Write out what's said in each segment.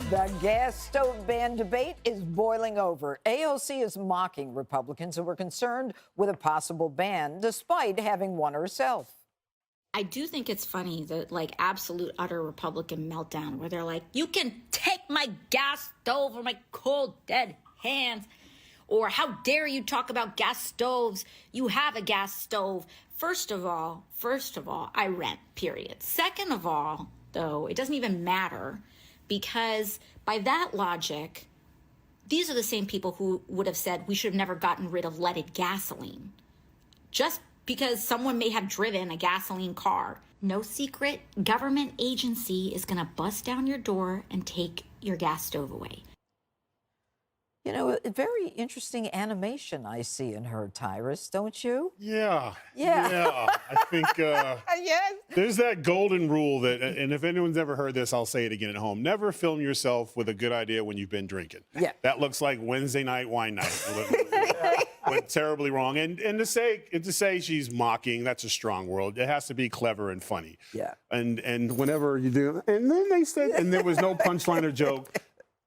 The gas stove ban debate is boiling over. AOC is mocking Republicans who were concerned with a possible ban, despite having one herself. I do think it's funny, the absolute utter Republican meltdown where they're like, you can take my gas stove or my cold dead hands. Or how dare you talk about gas stoves? You have a gas stove. First of all, I rent, period. Second of all, though, it doesn't even matter because by that logic, these are the same people who would have said we should have never gotten rid of leaded gasoline. Just because someone may have driven a gasoline car. No secret, government agency is going to bust down your door and take your gas stove away. You know, a very interesting animation I see in her, Tyrus, don't you? Yeah. I think Yes. there's that golden rule that, and if anyone's ever heard this, I'll say it again at home. Never film yourself with a good idea when you've been drinking. Yeah. That looks like Wednesday night wine night. Went terribly wrong. And to say she's mocking, that's a strong word. It has to be clever and funny. Yeah. And whenever you do, and then they said, and there was no punchline or joke.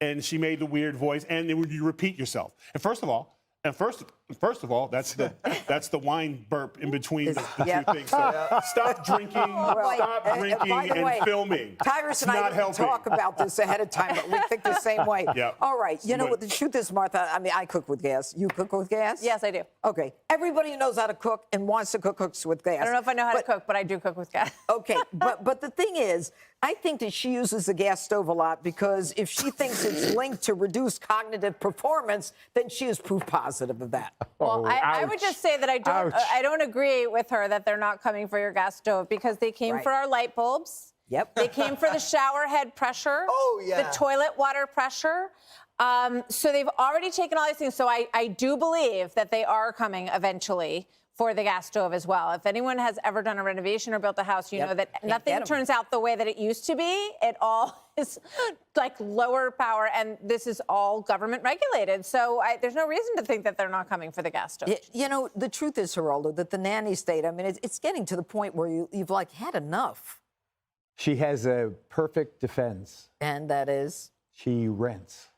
And she made the weird voice, and you repeat yourself. And first of all, that's the wine burp in between the two things. So stop drinking, and filming. Tyrus and I didn't talk about this ahead of time, but we think the same way. Yeah. All right. You know what the truth is, Martha? I mean, I cook with gas. You cook with gas? Yes, I do. Okay. Everybody who knows how to cook and wants to cook cooks with gas. I don't know if I know how to cook, but I do cook with gas. Okay. But the thing is, I think that she uses the gas stove a lot because if she thinks it's linked to reduced cognitive performance, then she is proof positive of that. Well, I would just say that I don't agree with her that they're not coming for your gas stove because they came for our light bulbs. Yep. They came for the shower head pressure. Oh, yeah. The toilet water pressure. So they've already taken all these things. So I do believe that they are coming eventually for the gas stove as well. If anyone has ever done a renovation or built a house, you know that nothing turns out the way that it used to be. It all is like lower power, and this is all government regulated. So there's no reason to think that they're not coming for the gas stove. You know, the truth is, Geraldo, that the nanny state, I mean, it's getting to the point where you've like had enough. She has a perfect defense. And that is? She rents.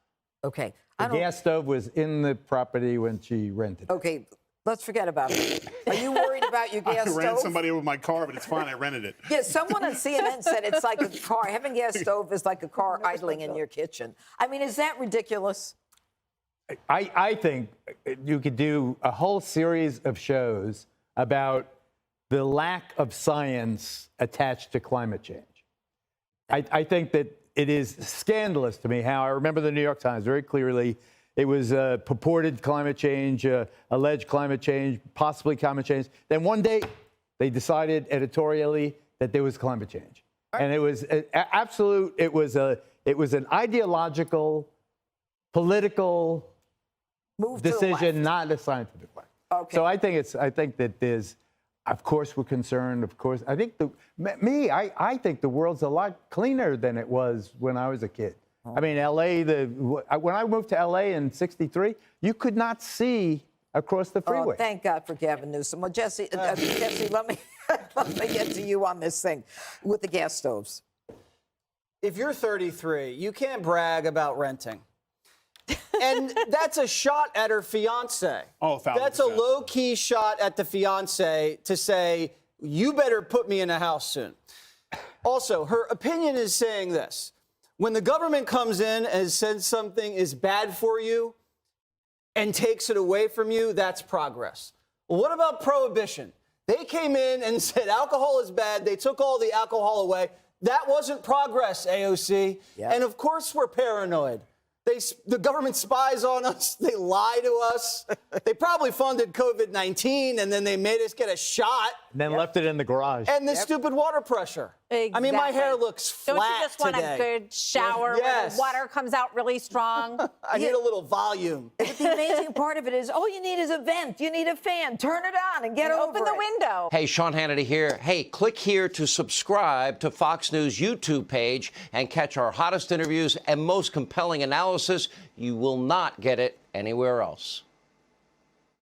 Okay. The gas stove was in the property when she rented it. Okay. Let's forget about it. Are you worried about your gas stove? I ran somebody with my car, but it's fine. I rented it. Yeah, someone on CNN said it's like a car. Having a gas stove is like a car idling in your kitchen. I mean, is that ridiculous? I think you could do a whole series of shows about the lack of science attached to climate change. I think that it is scandalous to me how I remember the New York Times very clearly. It was purported climate change, alleged climate change, possibly climate change. Then one day, they decided editorially that there was climate change, and it was absolute. It was an ideological, political decision, not a scientific one. Okay. So I think that there's. Of course, we're concerned. Of course, I think I think the world's a lot cleaner than it was when I was a kid. I mean, L.A., when I moved to L.A. in '63, you could not see across the freeway. Oh, thank God for Gavin Newsom. Well, Jesse, let me get to you on this thing with the gas stoves. If you're 33, you can't brag about renting. And that's a shot at her fiance. Oh, 1,000%. That's a low-key shot at the fiance to say, you better put me in a house soon. Also, her opinion is saying this. When the government comes in and says something is bad for you and takes it away from you, that's progress. Well, what about prohibition? They came in and said alcohol is bad. They took all the alcohol away. That wasn't progress, AOC. Yep. And, of course, we're paranoid. The government spies on us. They lie to us. They probably funded COVID-19, and then they made us get a shot. And then left it in the garage. And the stupid water pressure. Exactly. I mean, my hair looks flat Don't you just want today. a good shower where the water comes out really strong? I need a little volume. But the amazing part of it is all you need is a vent. You need a fan. Turn it on and get over Open the window. Hey, Sean Hannity here. Hey, click here to subscribe to Fox News YouTube page and catch our hottest interviews and most compelling analysis. You will not get it anywhere else.